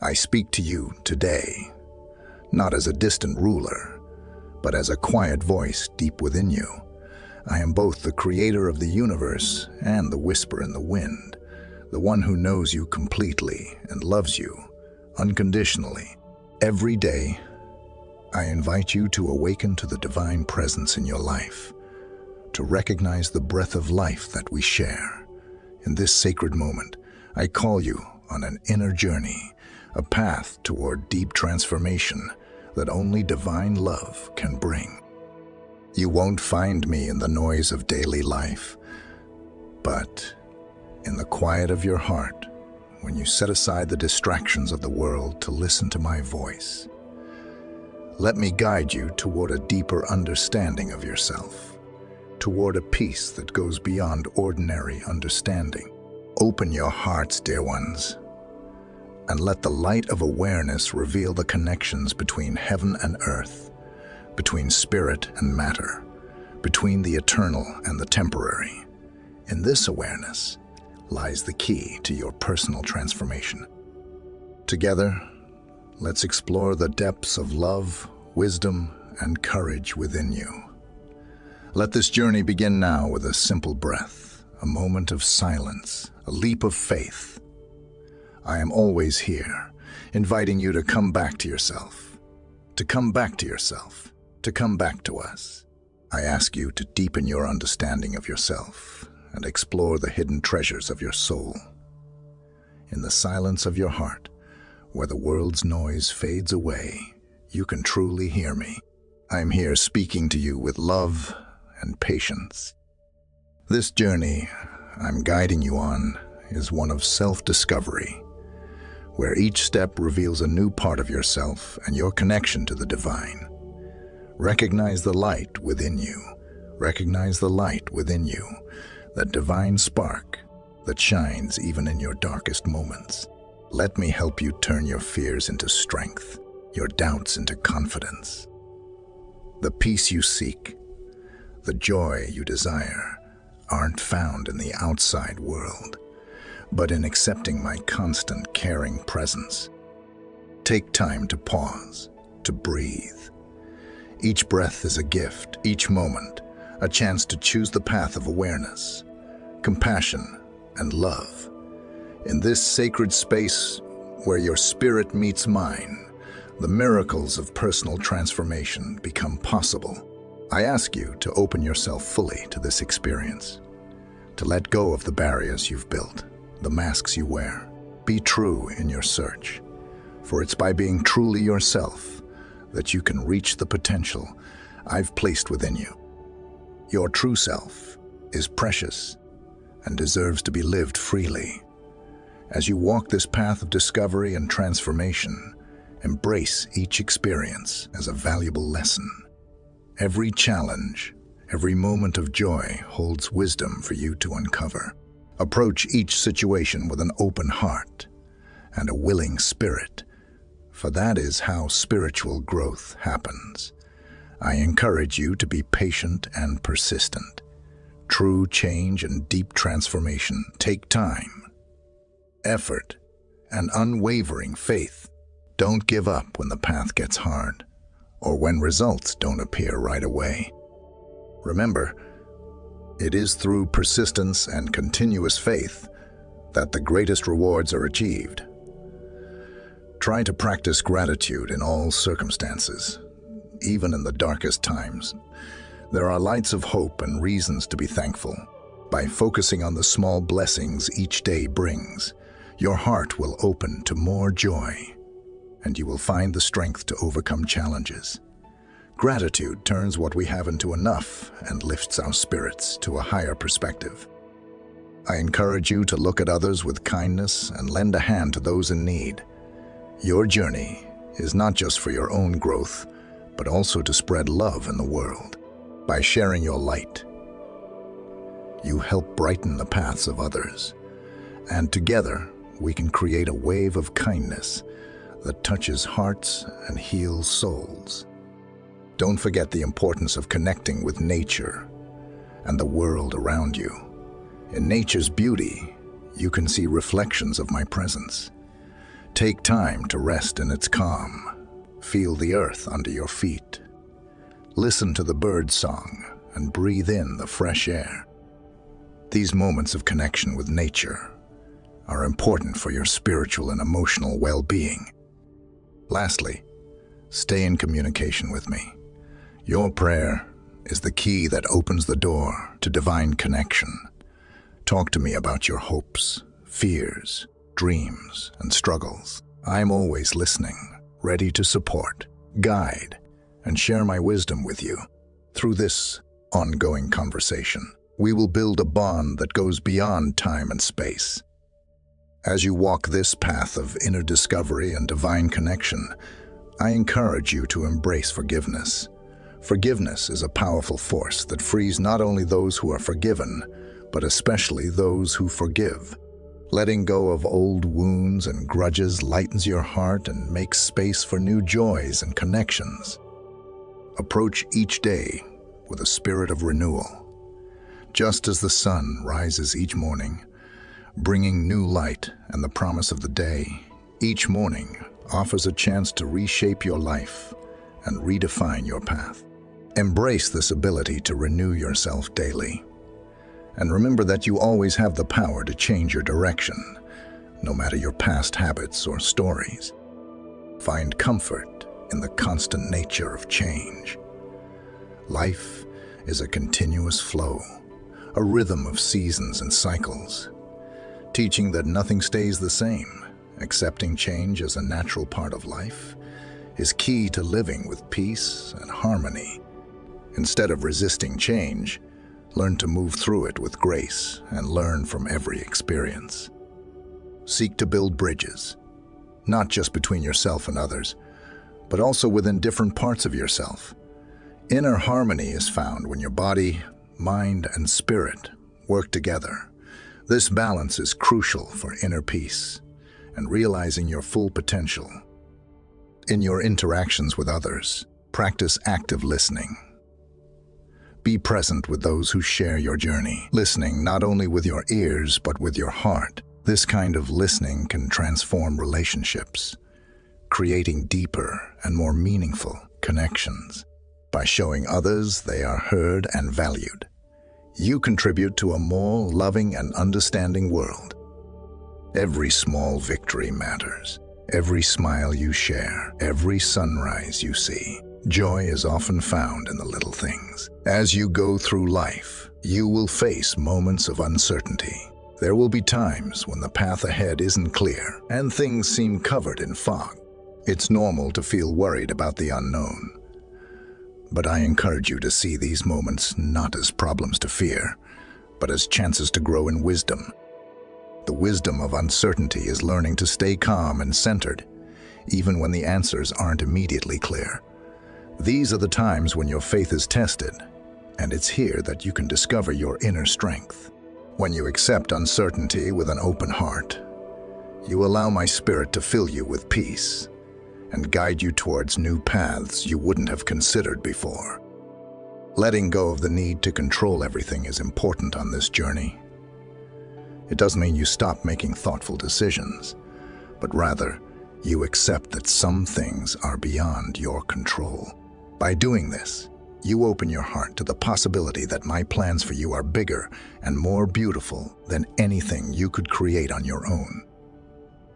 I speak to you today, not as a distant ruler, but as a quiet voice deep within you. I am both the creator of the universe and the whisper in the wind, the one who knows you completely and loves you unconditionally. Every day, I invite you to awaken to the divine presence in your life, to recognize the breath of life that we share. In this sacred moment, I call you on an inner journey, a path toward deep transformation that only divine love can bring. You won't find me in the noise of daily life, but in the quiet of your heart, when you set aside the distractions of the world to listen to my voice. Let me guide you toward a deeper understanding of yourself, toward a peace that goes beyond ordinary understanding. Open your hearts, dear ones, and let the light of awareness reveal the connections between heaven and earth, between spirit and matter, between the eternal and the temporary. In this awareness lies the key to your personal transformation. Together, let's explore the depths of love, wisdom, and courage within you. Let this journey begin now with a simple breath, a moment of silence, a leap of faith. I am always here, inviting you to come back to yourself, to come back to yourself, to come back to us. I ask you to deepen your understanding of yourself and explore the hidden treasures of your soul. In the silence of your heart, where the world's noise fades away, you can truly hear me. I am here speaking to you with love and patience. This journey I'm guiding you on is one of self-discovery, where each step reveals a new part of yourself and your connection to the divine. Recognize the light within you. Recognize the light within you, that divine spark that shines even in your darkest moments. Let me help you turn your fears into strength, your doubts into confidence. The peace you seek, the joy you desire, aren't found in the outside world, but in accepting my constant, caring presence. Take time to pause, to breathe. Each breath is a gift, each moment a chance to choose the path of awareness, compassion, and love. In this sacred space where your spirit meets mine, the miracles of personal transformation become possible. I ask you to open yourself fully to this experience, to let go of the barriers you've built, the masks you wear. Be true in your search, for it's by being truly yourself that you can reach the potential I've placed within you. Your true self is precious and deserves to be lived freely. As you walk this path of discovery and transformation, embrace each experience as a valuable lesson. Every challenge, every moment of joy holds wisdom for you to uncover. Approach each situation with an open heart and a willing spirit, for that is how spiritual growth happens. I encourage you to be patient and persistent. True change and deep transformation take time, effort, and unwavering faith. Don't give up when the path gets hard, or when results don't appear right away. Remember, it is through persistence and continuous faith that the greatest rewards are achieved. Try to practice gratitude in all circumstances, even in the darkest times. There are lights of hope and reasons to be thankful. By focusing on the small blessings each day brings, your heart will open to more joy, and you will find the strength to overcome challenges. Gratitude turns what we have into enough and lifts our spirits to a higher perspective. I encourage you to look at others with kindness and lend a hand to those in need. Your journey is not just for your own growth, but also to spread love in the world. By sharing your light, you help brighten the paths of others, and together we can create a wave of kindness that touches hearts and heals souls. Don't forget the importance of connecting with nature and the world around you. In nature's beauty, you can see reflections of my presence. Take time to rest in its calm. Feel the earth under your feet. Listen to the bird song and breathe in the fresh air. These moments of connection with nature are important for your spiritual and emotional well-being. Lastly, stay in communication with me. Your prayer is the key that opens the door to divine connection. Talk to me about your hopes, fears, dreams, and struggles. I'm always listening, ready to support, guide, and share my wisdom with you. Through this ongoing conversation, we will build a bond that goes beyond time and space. As you walk this path of inner discovery and divine connection, I encourage you to embrace forgiveness. Forgiveness is a powerful force that frees not only those who are forgiven, but especially those who forgive. Letting go of old wounds and grudges lightens your heart and makes space for new joys and connections. Approach each day with a spirit of renewal. Just as the sun rises each morning, bringing new light and the promise of the day, each morning offers a chance to reshape your life and redefine your path. Embrace this ability to renew yourself daily. And remember that you always have the power to change your direction, no matter your past habits or stories. Find comfort in the constant nature of change. Life is a continuous flow, a rhythm of seasons and cycles, teaching that nothing stays the same. Accepting change as a natural part of life is key to living with peace and harmony. Instead of resisting change, learn to move through it with grace and learn from every experience. Seek to build bridges, not just between yourself and others, but also within different parts of yourself. Inner harmony is found when your body, mind, and spirit work together. This balance is crucial for inner peace and realizing your full potential. In your interactions with others, practice active listening. Be present with those who share your journey, listening not only with your ears but with your heart. This kind of listening can transform relationships, creating deeper and more meaningful connections. By showing others they are heard and valued, you contribute to a more loving and understanding world. Every small victory matters. Every smile you share, every sunrise you see. Joy is often found in the little things. As you go through life, you will face moments of uncertainty. There will be times when the path ahead isn't clear and things seem covered in fog. It's normal to feel worried about the unknown. But I encourage you to see these moments not as problems to fear, but as chances to grow in wisdom. The wisdom of uncertainty is learning to stay calm and centered, even when the answers aren't immediately clear. These are the times when your faith is tested, and it's here that you can discover your inner strength. When you accept uncertainty with an open heart, you allow my spirit to fill you with peace and guide you towards new paths you wouldn't have considered before. Letting go of the need to control everything is important on this journey. It doesn't mean you stop making thoughtful decisions, but rather, you accept that some things are beyond your control. By doing this, you open your heart to the possibility that my plans for you are bigger and more beautiful than anything you could create on your own.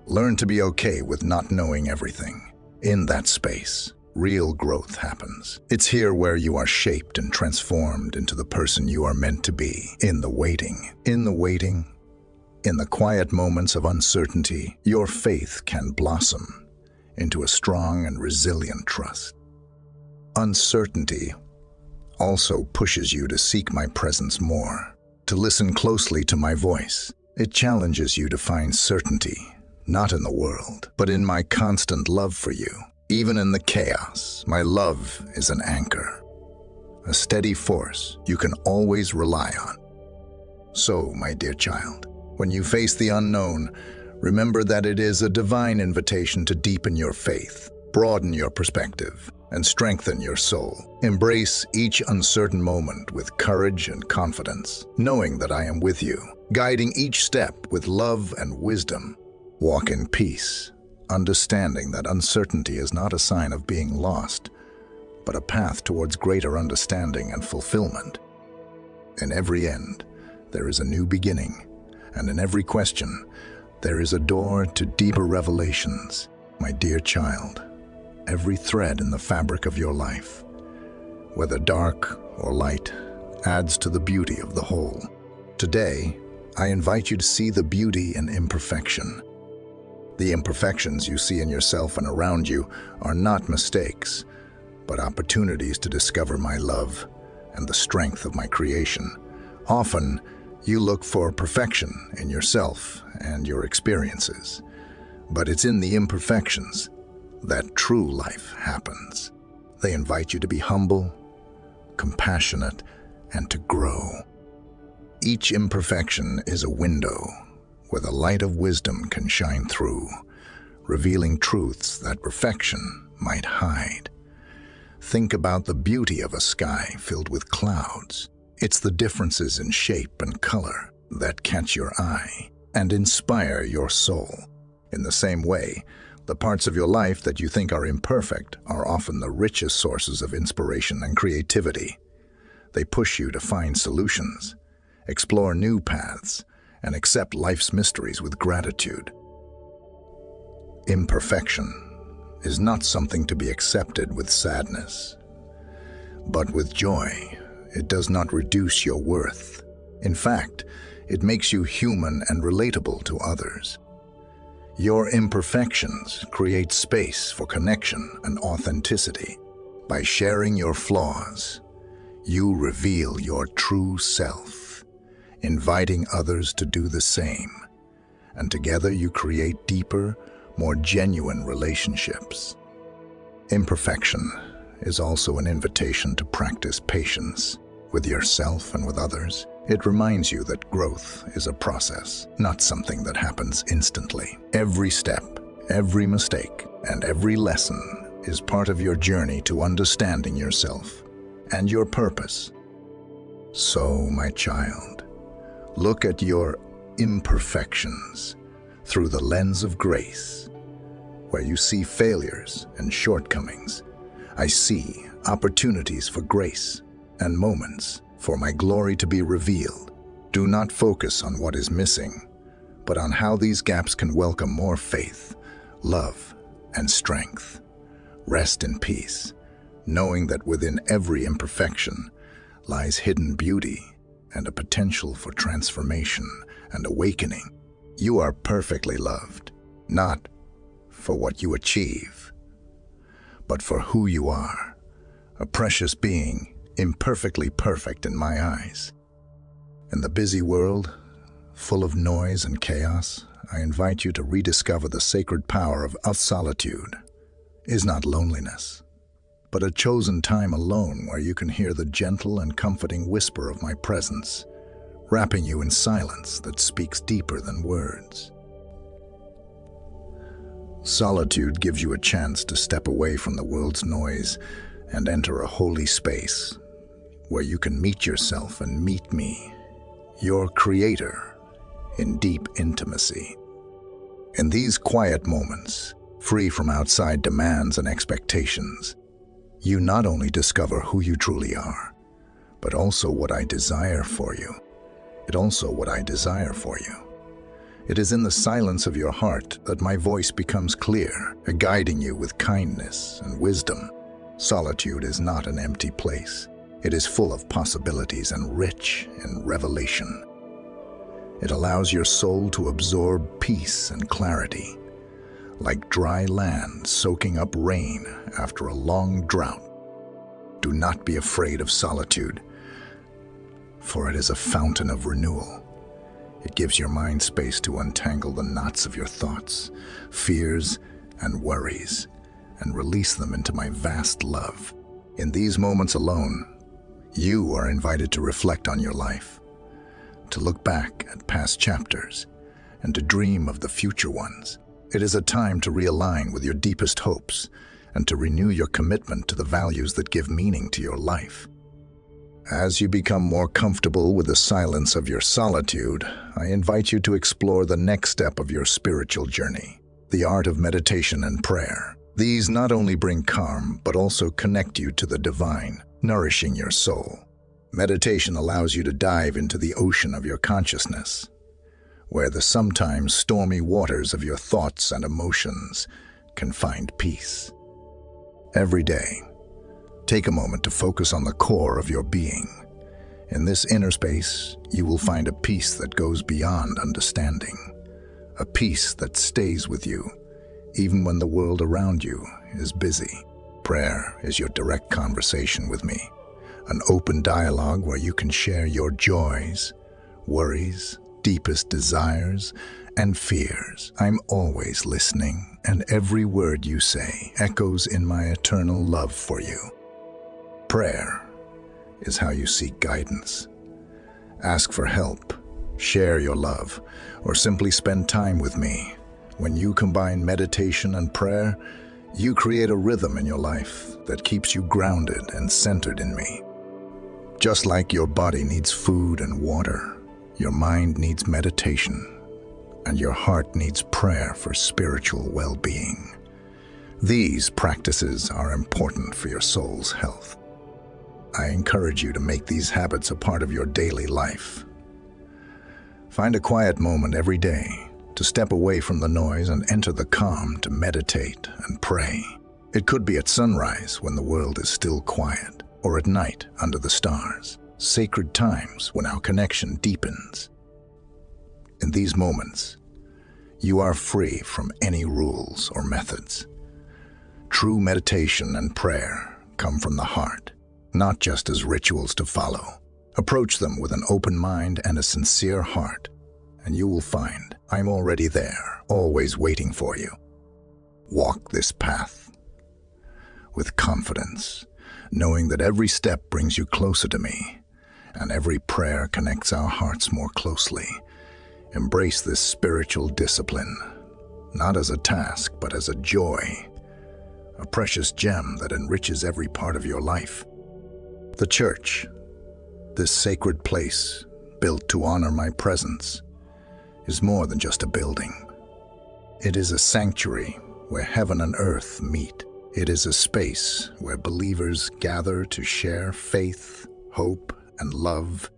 Learn to be okay with not knowing everything. In that space, real growth happens. It's here where you are shaped and transformed into the person you are meant to be. In the waiting, in the quiet moments of uncertainty, your faith can blossom into a strong and resilient trust. Uncertainty also pushes you to seek my presence more, to listen closely to my voice. It challenges you to find certainty, not in the world, but in my constant love for you. Even in the chaos, my love is an anchor, a steady force you can always rely on. So, my dear child, when you face the unknown, remember that it is a divine invitation to deepen your faith, broaden your perspective, and strengthen your soul. Embrace each uncertain moment with courage and confidence, knowing that I am with you, guiding each step with love and wisdom. Walk in peace, understanding that uncertainty is not a sign of being lost, but a path towards greater understanding and fulfillment. In every end, there is a new beginning, and in every question, there is a door to deeper revelations. My dear child, every thread in the fabric of your life, whether dark or light, adds to the beauty of the whole. Today, I invite you to see the beauty in imperfection. The imperfections you see in yourself and around you are not mistakes, but opportunities to discover my love and the strength of my creation. Often, you look for perfection in yourself and your experiences, but it's in the imperfections that true life happens. They invite you to be humble, compassionate, and to grow. Each imperfection is a window where the light of wisdom can shine through, revealing truths that perfection might hide. Think about the beauty of a sky filled with clouds. It's the differences in shape and color that catch your eye and inspire your soul. In the same way, the parts of your life that you think are imperfect are often the richest sources of inspiration and creativity. They push you to find solutions, explore new paths, and accept life's mysteries with gratitude. Imperfection is not something to be accepted with sadness, but with joy. It does not reduce your worth. In fact, it makes you human and relatable to others. Your imperfections create space for connection and authenticity. By sharing your flaws, you reveal your true self, inviting others to do the same. And together you create deeper, more genuine relationships. Imperfection is also an invitation to practice patience with yourself and with others. It reminds you that growth is a process, not something that happens instantly. Every step, every mistake, and every lesson is part of your journey to understanding yourself and your purpose. So, my child, look at your imperfections through the lens of grace. Where you see failures and shortcomings, I see opportunities for grace and moments for my glory to be revealed. Do not focus on what is missing, but on how these gaps can welcome more faith, love, and strength. Rest in peace, knowing that within every imperfection lies hidden beauty and a potential for transformation and awakening. You are perfectly loved, not for what you achieve, but for who you are, a precious being, imperfectly perfect in my eyes. In the busy world, full of noise and chaos, I invite you to rediscover the sacred power of solitude. Is not loneliness, but a chosen time alone where you can hear the gentle and comforting whisper of my presence, wrapping you in silence that speaks deeper than words. Solitude gives you a chance to step away from the world's noise and enter a holy space where you can meet yourself and meet me, your creator, in deep intimacy. In these quiet moments, free from outside demands and expectations, you not only discover who you truly are, but also what I desire for you. It is in the silence of your heart that my voice becomes clear, guiding you with kindness and wisdom. Solitude is not an empty place. It is full of possibilities and rich in revelation. It allows your soul to absorb peace and clarity, like dry land soaking up rain after a long drought. Do not be afraid of solitude, for it is a fountain of renewal. It gives your mind space to untangle the knots of your thoughts, fears, and worries, and release them into my vast love. In these moments alone, you are invited to reflect on your life, to look back at past chapters, and to dream of the future ones. It is a time to realign with your deepest hopes and to renew your commitment to the values that give meaning to your life. As you become more comfortable with the silence of your solitude, I invite you to explore the next step of your spiritual journey, The art of meditation and prayer. These not only bring calm, but also connect you to the divine, nourishing your soul. Meditation allows you to dive into the ocean of your consciousness, where the sometimes stormy waters of your thoughts and emotions can find peace. Every day, take a moment to focus on the core of your being. In this inner space, you will find a peace that goes beyond understanding, a peace that stays with you, even when the world around you is busy. Prayer is your direct conversation with me, an open dialogue where you can share your joys, worries, deepest desires, and fears. I'm always listening, and every word you say echoes in my eternal love for you. Prayer is how you seek guidance. Ask for help, share your love, or simply spend time with me. When you combine meditation and prayer, you create a rhythm in your life that keeps you grounded and centered in me. Just like your body needs food and water, your mind needs meditation, and your heart needs prayer for spiritual well-being. These practices are important for your soul's health. I encourage you to make these habits a part of your daily life. Find a quiet moment every day to step away from the noise and enter the calm to meditate and pray. It could be at sunrise when the world is still quiet, or at night under the stars, sacred times when our connection deepens. In these moments, you are free from any rules or methods. True meditation and prayer come from the heart, not just as rituals to follow. Approach them with an open mind and a sincere heart, and you will find I'm already there, always waiting for you. Walk this path with confidence, knowing that every step brings you closer to me, and every prayer connects our hearts more closely. Embrace this spiritual discipline, not as a task, but as a joy, a precious gem that enriches every part of your life. The church, this sacred place built to honor my presence, is more than just a building. It is a sanctuary where heaven and earth meet. It is a space where believers gather to share faith, hope, and love.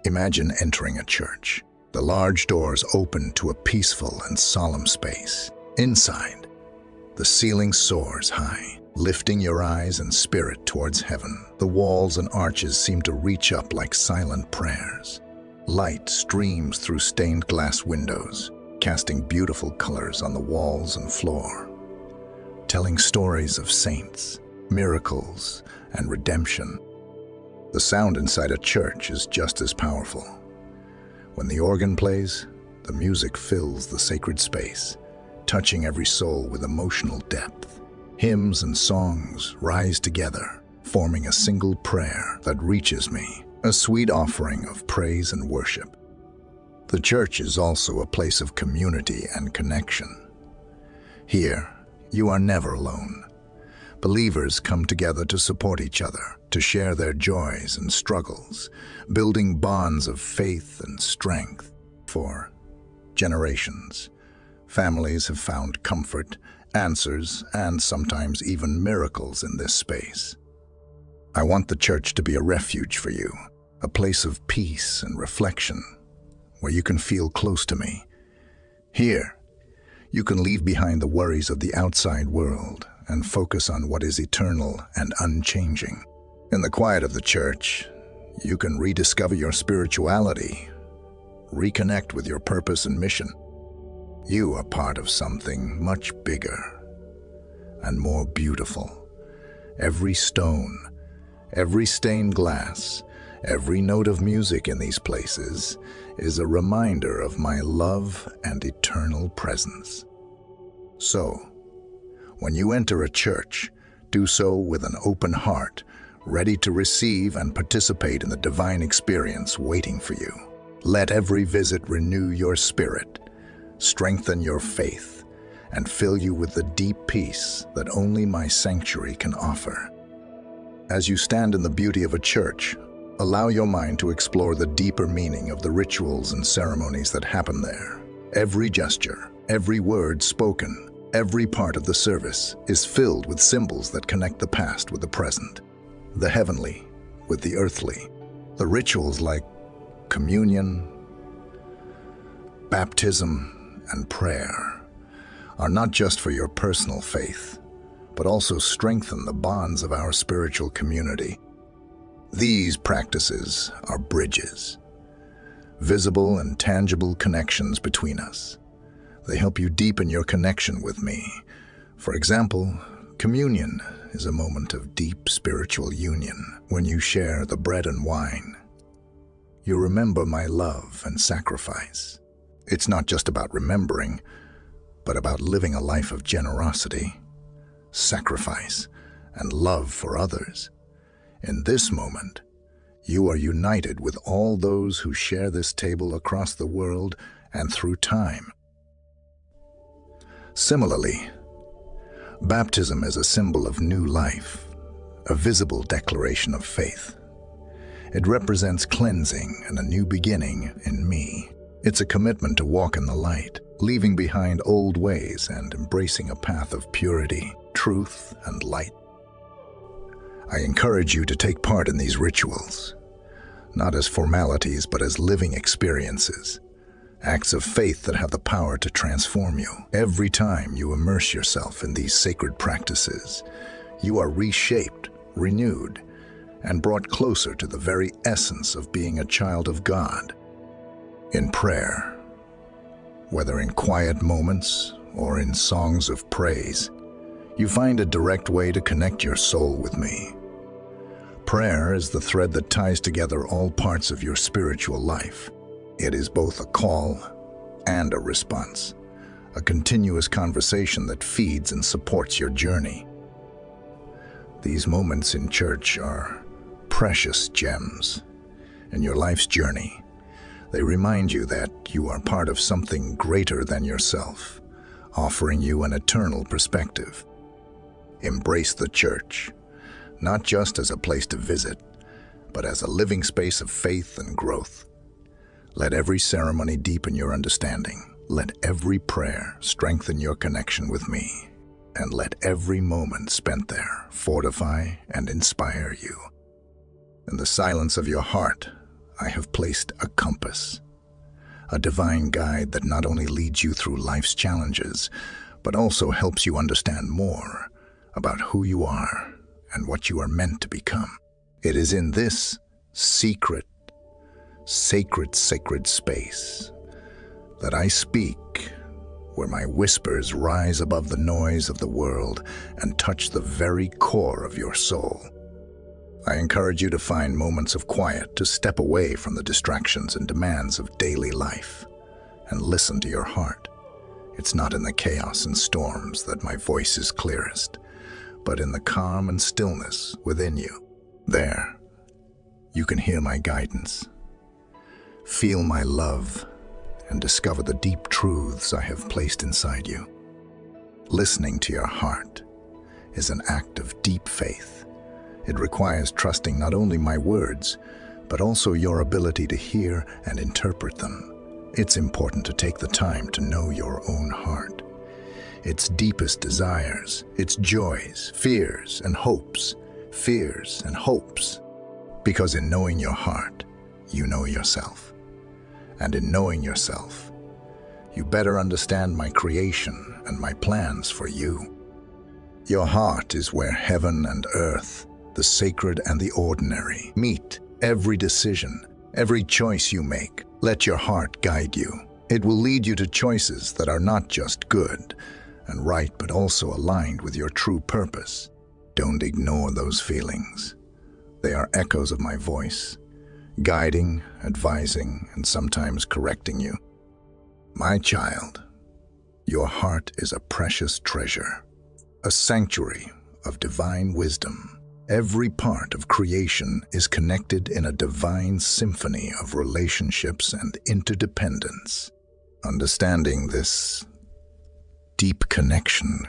Imagine entering a church. The large doors open to a peaceful and solemn space. Inside, the ceiling soars high, lifting your eyes and spirit towards heaven. The walls and arches seem to reach up like silent prayers. Light streams through stained glass windows, casting beautiful colors on the walls and floor, telling stories of saints, miracles, and redemption. The sound inside a church is just as powerful. When the organ plays, the music fills the sacred space, touching every soul with emotional depth. Hymns and songs rise together, forming a single prayer that reaches me, a sweet offering of praise and worship. The church is also a place of community and connection. Here, you are never alone. Believers come together to support each other, to share their joys and struggles, building bonds of faith and strength. For generations, families have found comfort, answers, and sometimes even miracles in this space. I want the church to be a refuge for you, a place of peace and reflection, where you can feel close to me. Here, you can leave behind the worries of the outside world and focus on what is eternal and unchanging. In the quiet of the church, you can rediscover your spirituality, reconnect with your purpose and mission. You are part of something much bigger and more beautiful. Every stone, every stained glass, every note of music in these places is a reminder of my love and eternal presence. So, when you enter a church, do so with an open heart, ready to receive and participate in the divine experience waiting for you. Let every visit renew your spirit, strengthen your faith, and fill you with the deep peace that only my sanctuary can offer. As you stand in the beauty of a church, allow your mind to explore the deeper meaning of the rituals and ceremonies that happen there. Every gesture, Every word spoken, every part of the service is filled with symbols that connect the past with the present, the heavenly with the earthly. The rituals like communion, baptism, and prayer are not just for your personal faith, but also strengthen the bonds of our spiritual community. These practices are bridges, visible and tangible connections between us. They help you deepen your connection with me. For example, communion is a moment of deep spiritual union. When you share the bread and wine, you remember my love and sacrifice. It's not just about remembering, but about living a life of generosity, sacrifice, and love for others. In this moment, you are united with all those who share this table across the world and through time. Similarly, baptism is a symbol of new life, a visible declaration of faith. It represents cleansing and a new beginning in me. It's a commitment to walk in the light, leaving behind old ways and embracing a path of purity, truth, and light. I encourage you to take part in these rituals, not as formalities, but as living experiences, acts of faith that have the power to transform you. Every time you immerse yourself in these sacred practices, you are reshaped, renewed, and brought closer to the very essence of being a child of God. In prayer, whether in quiet moments or in songs of praise, you find a direct way to connect your soul with me. Prayer is the thread that ties together all parts of your spiritual life. It is both a call and a response, a continuous conversation that feeds and supports your journey. These moments in church are precious gems in your life's journey. They remind you that you are part of something greater than yourself, offering you an eternal perspective. Embrace the church, not just as a place to visit, but as a living space of faith and growth. Let every ceremony deepen your understanding. Let every prayer strengthen your connection with me. And let every moment spent there fortify and inspire you. In the silence of your heart, I have placed a compass, a divine guide that not only leads you through life's challenges, but also helps you understand more about who you are and what you are meant to become. It is in this sacred space that I speak, where my whispers rise above the noise of the world and touch the very core of your soul. I encourage you to find moments of quiet, to step away from the distractions and demands of daily life, and listen to your heart. It's not in the chaos and storms that my voice is clearest, but in the calm and stillness within you. There, you can hear my guidance, feel my love, and discover the deep truths I have placed inside you. Listening to your heart is an act of deep faith. It requires trusting not only my words, but also your ability to hear and interpret them. It's important to take the time to know your own heart, its deepest desires, its joys, fears, and hopes. Because in knowing your heart, you know yourself. And in knowing yourself, you better understand my creation and my plans for you. Your heart is where heaven and earth, the sacred and the ordinary, meet. Every decision, every choice you make, let your heart guide you. It will lead you to choices that are not just good and right, but also aligned with your true purpose. Don't ignore those feelings. They are echoes of my voice, guiding, advising, and sometimes correcting you. My child, your heart is a precious treasure, a sanctuary of divine wisdom. Every part of creation is connected in a divine symphony of relationships and interdependence. Understanding this deep connection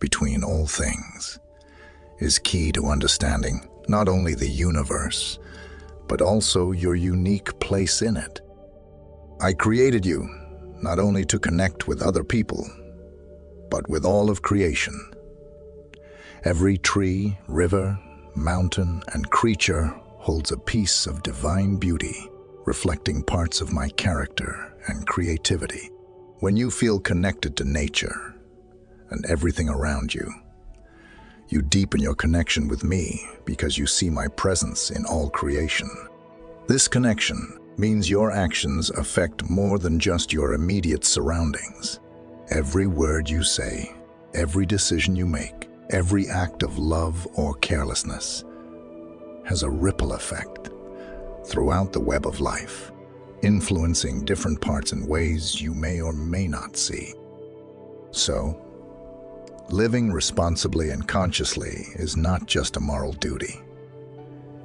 between all things is key to understanding not only the universe, but also your unique place in it. I created you, not only to connect with other people, but with all of creation. Every tree, river, mountain, and creature holds a piece of divine beauty, reflecting parts of my character and creativity. When you feel connected to nature and everything around you, you deepen your connection with me because you see my presence in all creation. This connection means your actions affect more than just your immediate surroundings. Every word you say, every decision you make, every act of love or carelessness has a ripple effect throughout the web of life, influencing different parts in ways you may or may not see. So, living responsibly and consciously is not just a moral duty.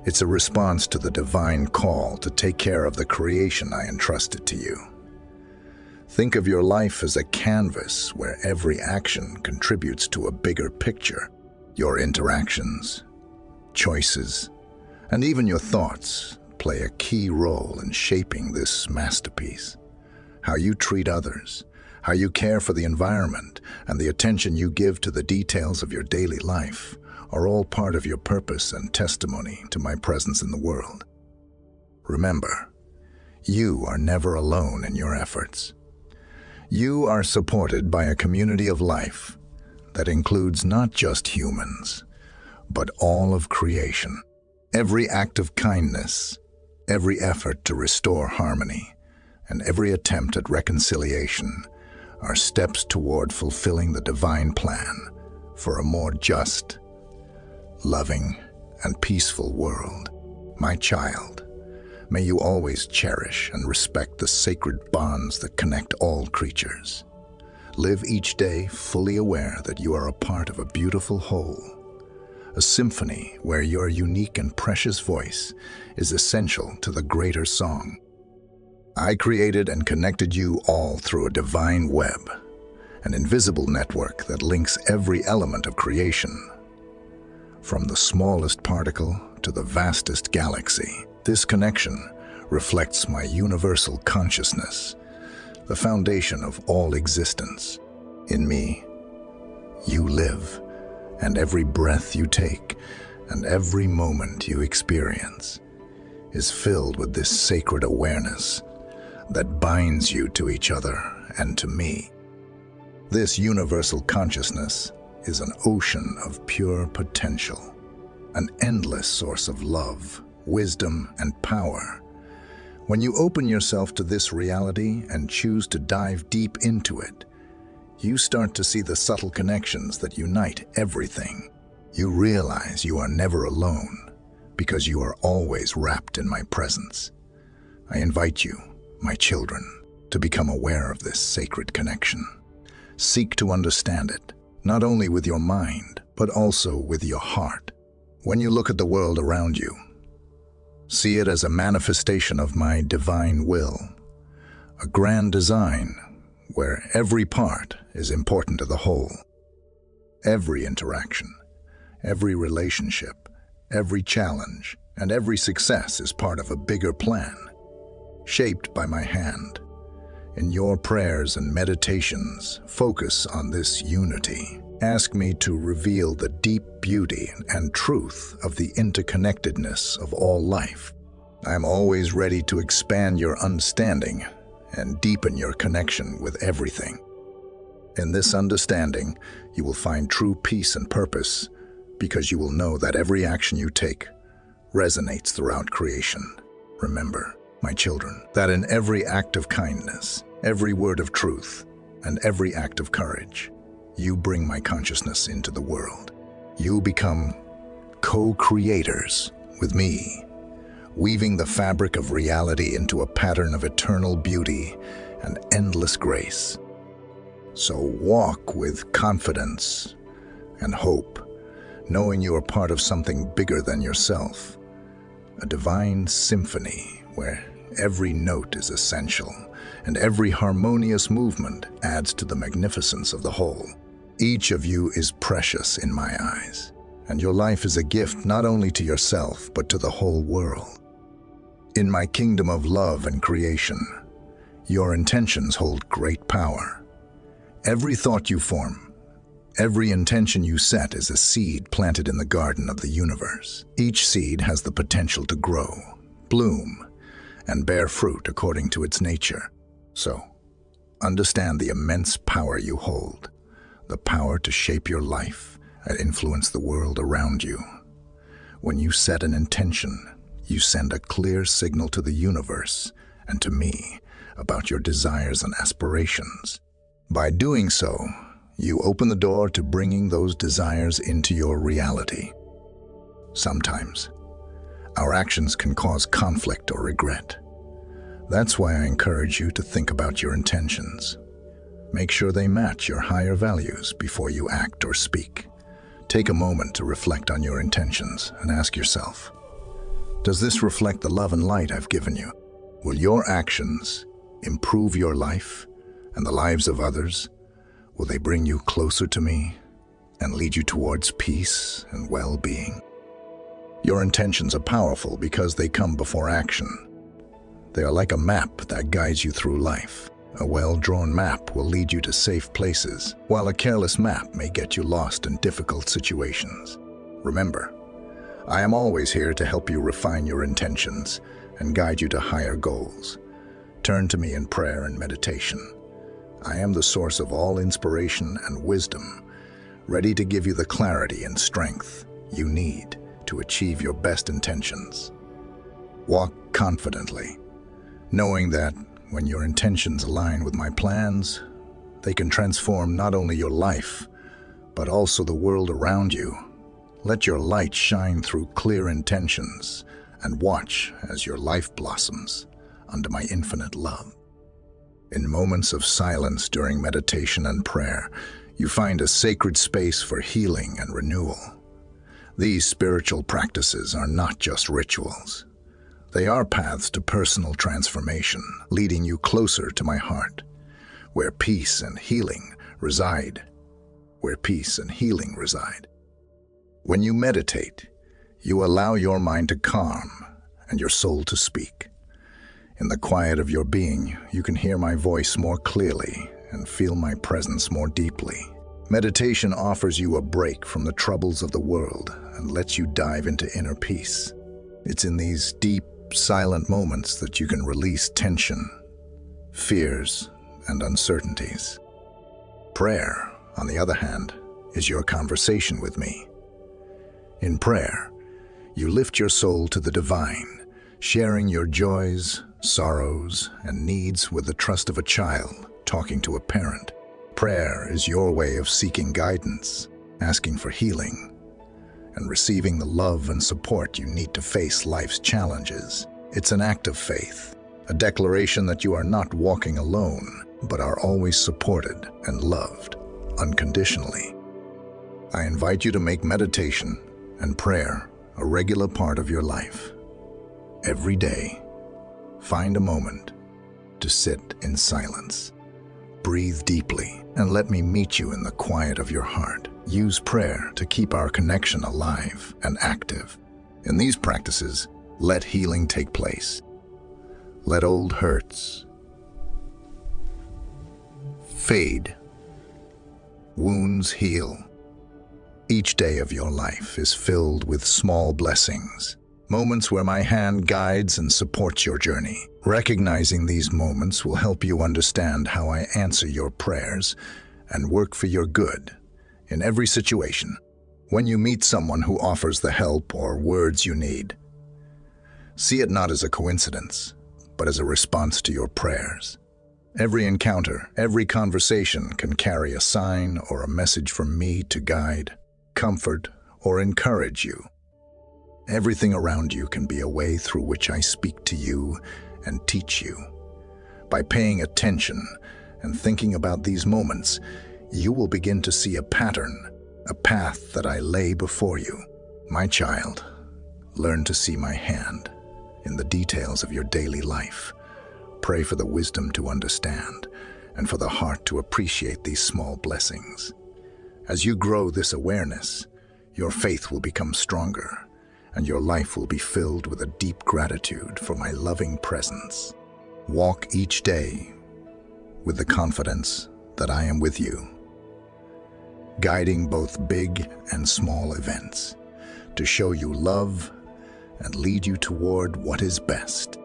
It's a response to the divine call to take care of the creation I entrusted to you. Think of your life as a canvas where every action contributes to a bigger picture. Your interactions, choices, and even your thoughts play a key role in shaping this masterpiece. How you treat others, how you care for the environment, and the attention you give to the details of your daily life are all part of your purpose and testimony to my presence in the world. Remember, you are never alone in your efforts. You are supported by a community of life that includes not just humans, but all of creation. Every act of kindness, every effort to restore harmony, and every attempt at reconciliation are steps toward fulfilling the divine plan for a more just, loving, and peaceful world. My child, may you always cherish and respect the sacred bonds that connect all creatures. Live each day fully aware that you are a part of a beautiful whole, a symphony where your unique and precious voice is essential to the greater song. I created and connected you all through a divine web, an invisible network that links every element of creation. From the smallest particle to the vastest galaxy, this connection reflects my universal consciousness, the foundation of all existence. In me, you live, and every breath you take and every moment you experience is filled with this sacred awareness that binds you to each other and to me. This universal consciousness is an ocean of pure potential, an endless source of love, wisdom, and power. When you open yourself to this reality and choose to dive deep into it, you start to see the subtle connections that unite everything. You realize you are never alone because you are always wrapped in my presence. I invite you, my children, to become aware of this sacred connection. Seek to understand it, not only with your mind, but also with your heart. When you look at the world around you, see it as a manifestation of my divine will, a grand design where every part is important to the whole. Every interaction, every relationship, every challenge, and every success is part of a bigger plan, shaped by my hand. In your prayers and meditations, focus on this unity. Ask me to reveal the deep beauty and truth of the interconnectedness of all life. I am always ready to expand your understanding and deepen your connection with everything. In this understanding, you will find true peace and purpose because you will know that every action you take resonates throughout creation. Remember, my children, that in every act of kindness, every word of truth, and every act of courage, you bring my consciousness into the world. You become co-creators with me, weaving the fabric of reality into a pattern of eternal beauty and endless grace. So walk with confidence and hope, knowing you are part of something bigger than yourself, a divine symphony where every note is essential and every harmonious movement adds to the magnificence of the whole. Each of you is precious in my eyes, and your life is a gift not only to yourself but to the whole world. In my kingdom of love and creation, Your intentions hold great power. Every thought you form, every intention you set is a seed planted in the garden of the universe. Each seed has the potential to grow, bloom, and bear fruit according to its nature. So, understand the immense power you hold, the power to shape your life and influence the world around you. When you set an intention, you send a clear signal to the universe and to me about your desires and aspirations. By doing so, you open the door to bringing those desires into your reality. Sometimes, our actions can cause conflict or regret. That's why I encourage you to think about your intentions. Make sure they match your higher values before you act or speak. Take a moment to reflect on your intentions and ask yourself, does this reflect the love and light I've given you? Will your actions improve your life and the lives of others? Will they bring you closer to me and lead you towards peace and well-being? Your intentions are powerful because they come before action. They are like a map that guides you through life. A well-drawn map will lead you to safe places, while a careless map may get you lost in difficult situations. Remember, I am always here to help you refine your intentions and guide you to higher goals. Turn to me in prayer and meditation. I am the source of all inspiration and wisdom, ready to give you the clarity and strength you need to achieve your best intentions. Walk confidently, knowing that when your intentions align with my plans, they can transform not only your life, but also the world around you. Let your light shine through clear intentions and watch as your life blossoms under my infinite love. In moments of silence during meditation and prayer, you find a sacred space for healing and renewal. These spiritual practices are not just rituals. They are paths to personal transformation, leading you closer to my heart, where peace and healing reside. When you meditate, you allow your mind to calm and your soul to speak. In the quiet of your being, you can hear my voice more clearly and feel my presence more deeply. Meditation offers you a break from the troubles of the world and lets you dive into inner peace. It's in these deep, silent moments that you can release tension, fears, and uncertainties. Prayer, on the other hand, is your conversation with me. In prayer, you lift your soul to the divine, sharing your joys, sorrows, and needs with the trust of a child talking to a parent. Prayer is your way of seeking guidance, asking for healing, and receiving the love and support you need to face life's challenges. It's an act of faith, a declaration that you are not walking alone, but are always supported and loved unconditionally. I invite you to make meditation and prayer a regular part of your life. Every day, find a moment to sit in silence. Breathe deeply and let me meet you in the quiet of your heart. Use prayer to keep our connection alive and active. In these practices, let healing take place. Let old hurts fade. Wounds heal. Each day of your life is filled with small blessings, moments where my hand guides and supports your journey. Recognizing these moments will help you understand how I answer your prayers and work for your good in every situation. When you meet someone who offers the help or words you need, see it not as a coincidence, but as a response to your prayers. Every encounter, every conversation can carry a sign or a message from me to guide, comfort, or encourage you. Everything around you can be a way through which I speak to you and teach you. By paying attention and thinking about these moments, you will begin to see a pattern, a path that I lay before you. My child, learn to see my hand in the details of your daily life. Pray for the wisdom to understand and for the heart to appreciate these small blessings. As you grow this awareness, your faith will become stronger and your life will be filled with a deep gratitude for my loving presence. Walk each day with the confidence that I am with you, guiding both big and small events to show you love and lead you toward what is best.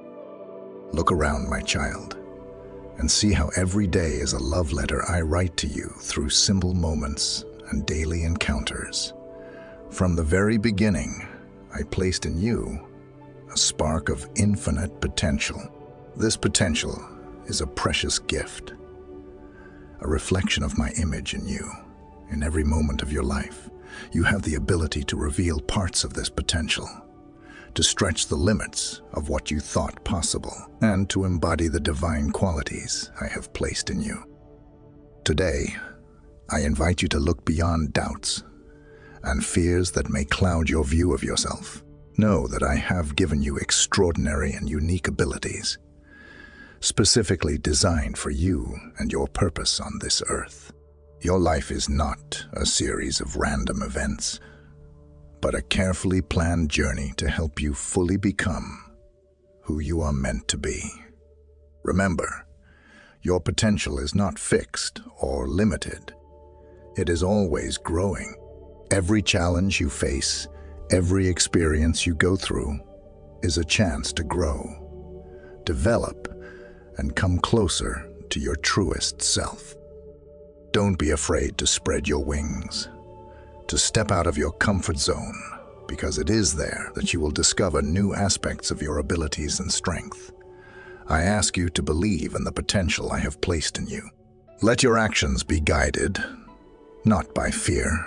Look around, my child, and see how every day is a love letter I write to you through simple moments and daily encounters. From the very beginning, I placed in you a spark of infinite potential. This potential is a precious gift, a reflection of my image in you. In every moment of your life, you have the ability to reveal parts of this potential, to stretch the limits of what you thought possible, and to embody the divine qualities I have placed in you. Today, I invite you to look beyond doubts and fears that may cloud your view of yourself. Know that I have given you extraordinary and unique abilities, specifically designed for you and your purpose on this earth. Your life is not a series of random events, but a carefully planned journey to help you fully become who you are meant to be. Remember, your potential is not fixed or limited. It is always growing. Every challenge you face, every experience you go through, is a chance to grow, develop, and come closer to your truest self. Don't be afraid to spread your wings, to step out of your comfort zone, because it is there that you will discover new aspects of your abilities and strength. I ask you to believe in the potential I have placed in you. Let your actions be guided, not by fear,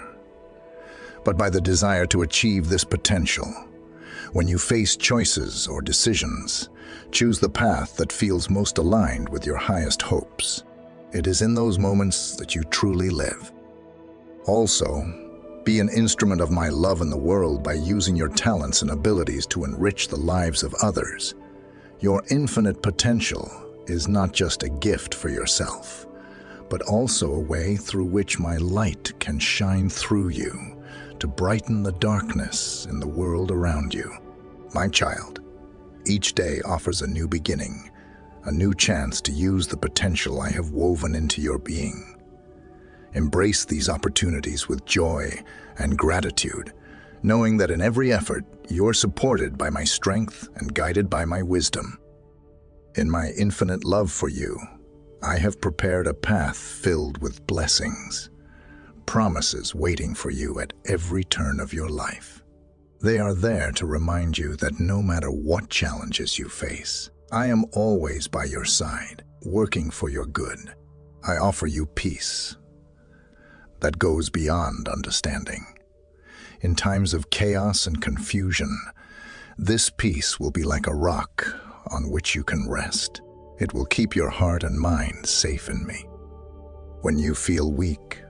but by the desire to achieve this potential. When you face choices or decisions, choose the path that feels most aligned with your highest hopes. It is in those moments that you truly live. Also, be an instrument of my love in the world by using your talents and abilities to enrich the lives of others. Your infinite potential is not just a gift for yourself, but also a way through which my light can shine through you to brighten the darkness in the world around you. My child, each day offers a new beginning, a new chance to use the potential I have woven into your being. Embrace these opportunities with joy and gratitude, knowing that in every effort, you're supported by my strength and guided by my wisdom. In my infinite love for you, I have prepared a path filled with blessings, promises waiting for you at every turn of your life. They are there to remind you that no matter what challenges you face, I am always by your side, working for your good. I offer you peace that goes beyond understanding. In times of chaos and confusion, this peace will be like a rock on which you can rest. It will keep your heart and mind safe in me. When you feel weak,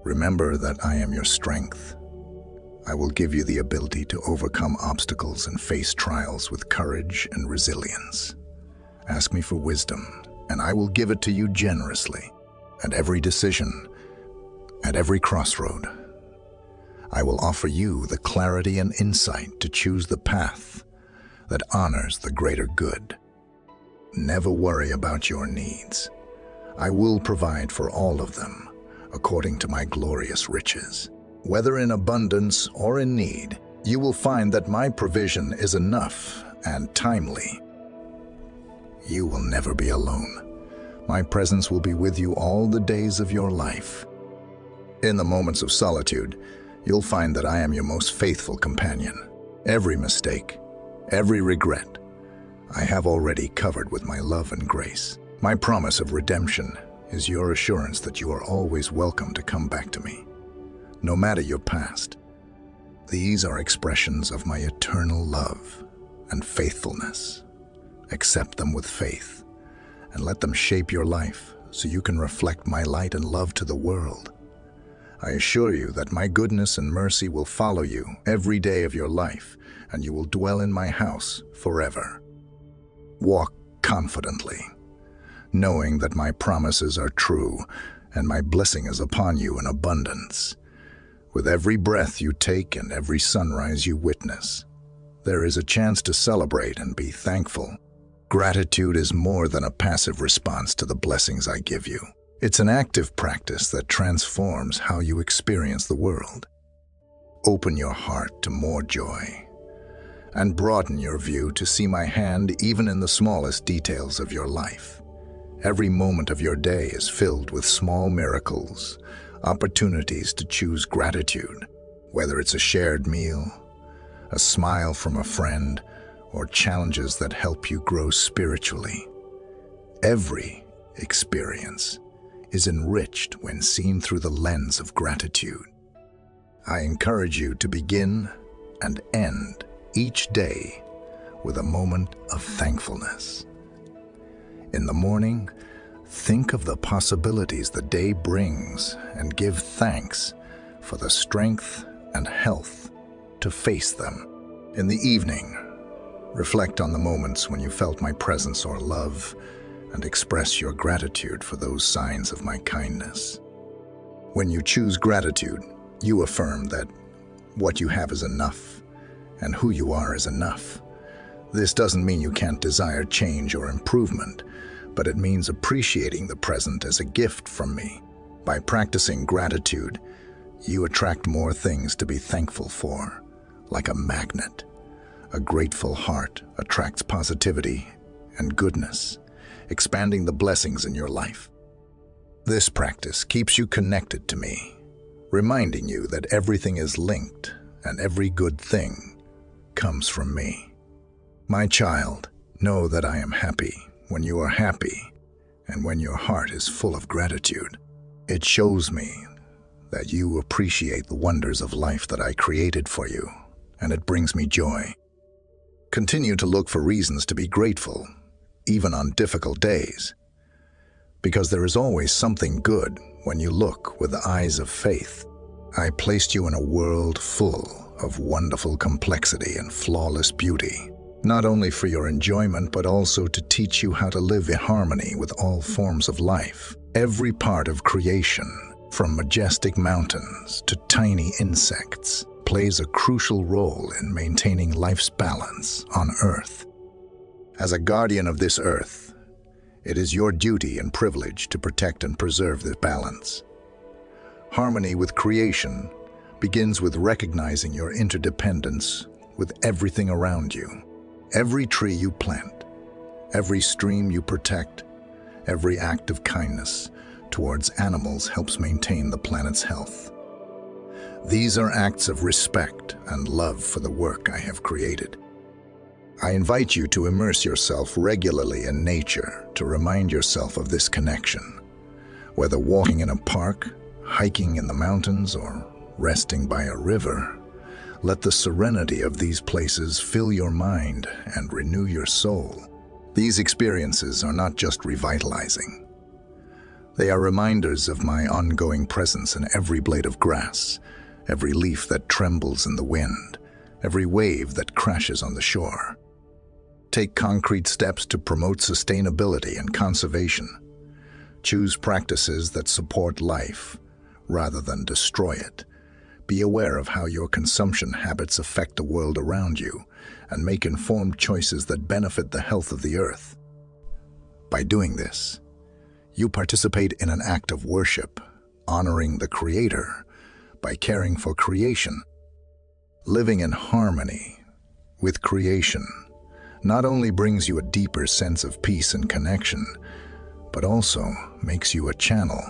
remember that I am your strength. I will give you the ability to overcome obstacles and face trials with courage and resilience. Ask me for wisdom, and I will give it to you generously. At every decision, at every crossroad, I will offer you the clarity and insight to choose the path that honors the greater good. Never worry about your needs. I will provide for all of them, according to my glorious riches. Whether in abundance or in need, you will find that my provision is enough and timely. You will never be alone. My presence will be with you all the days of your life. In the moments of solitude, you'll find that I am your most faithful companion. Every mistake, every regret, I have already covered with my love and grace. My promise of redemption is your assurance that you are always welcome to come back to me, no matter your past. These are expressions of my eternal love and faithfulness. Accept them with faith and let them shape your life so you can reflect my light and love to the world. I assure you that my goodness and mercy will follow you every day of your life, and you will dwell in my house forever. Walk confidently, knowing that my promises are true and my blessing is upon you in abundance. With every breath you take and every sunrise you witness, there is a chance to celebrate and be thankful. Gratitude is more than a passive response to the blessings I give you. It's an active practice that transforms how you experience the world. Open your heart to more joy, and broaden your view to see my hand even in the smallest details of your life. Every moment of your day is filled with small miracles, opportunities to choose gratitude, whether it's a shared meal, a smile from a friend, or challenges that help you grow spiritually. Every experience is enriched when seen through the lens of gratitude. I encourage you to begin and end each day with a moment of thankfulness. In the morning, think of the possibilities the day brings and give thanks for the strength and health to face them. In the evening, reflect on the moments when you felt my presence or love and express your gratitude for those signs of my kindness. When you choose gratitude, you affirm that what you have is enough and who you are is enough. This doesn't mean you can't desire change or improvement, but it means appreciating the present as a gift from me. By practicing gratitude, you attract more things to be thankful for, like a magnet. A grateful heart attracts positivity and goodness, expanding the blessings in your life. This practice keeps you connected to me, reminding you that everything is linked and every good thing comes from me. My child, know that I am happy when you are happy and when your heart is full of gratitude. It shows me that you appreciate the wonders of life that I created for you, and it brings me joy. Continue to look for reasons to be grateful, even on difficult days, because there is always something good when you look with the eyes of faith. I placed you in a world full of wonderful complexity and flawless beauty, not only for your enjoyment, but also to teach you how to live in harmony with all forms of life. Every part of creation, from majestic mountains to tiny insects, plays a crucial role in maintaining life's balance on Earth. As a guardian of this Earth, it is your duty and privilege to protect and preserve this balance. Harmony with creation begins with recognizing your interdependence with everything around you. Every tree you plant, every stream you protect, every act of kindness towards animals helps maintain the planet's health. These are acts of respect and love for the work I have created. I invite you to immerse yourself regularly in nature to remind yourself of this connection. Whether walking in a park, hiking in the mountains, or resting by a river, let the serenity of these places fill your mind and renew your soul. These experiences are not just revitalizing. They are reminders of my ongoing presence in every blade of grass, every leaf that trembles in the wind, every wave that crashes on the shore. Take concrete steps to promote sustainability and conservation. Choose practices that support life rather than destroy it. Be aware of how your consumption habits affect the world around you, and make informed choices that benefit the health of the earth. By doing this, you participate in an act of worship, honoring the Creator by caring for creation. Living in harmony with creation not only brings you a deeper sense of peace and connection, but also makes you a channel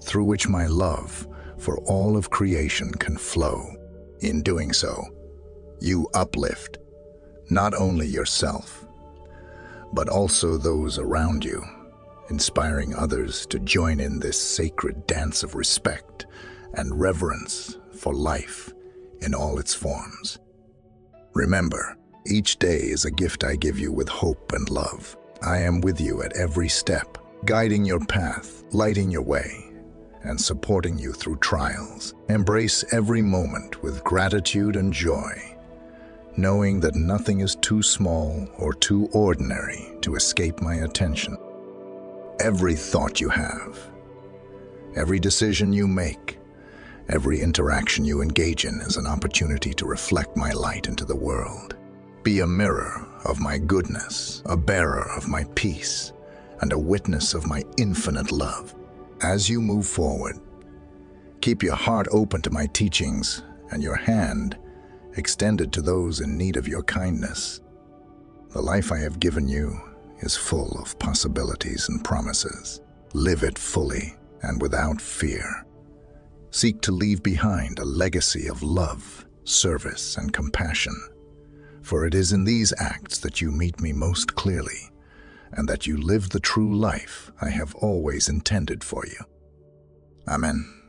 through which my love for all of creation can flow. In doing so, you uplift not only yourself, but also those around you, inspiring others to join in this sacred dance of respect and reverence for life in all its forms. Remember, each day is a gift I give you with hope and love. I am with you at every step, guiding your path, lighting your way, and supporting you through trials. Embrace every moment with gratitude and joy, knowing that nothing is too small or too ordinary to escape my attention. Every thought you have, every decision you make, every interaction you engage in is an opportunity to reflect my light into the world. Be a mirror of my goodness, a bearer of my peace, and a witness of my infinite love. As you move forward, keep your heart open to my teachings and your hand extended to those in need of your kindness. The life I have given you is full of possibilities and promises. Live it fully and without fear. Seek to leave behind a legacy of love, service, and compassion. For it is in these acts that you meet me most clearly, and that you live the true life I have always intended for you. Amen.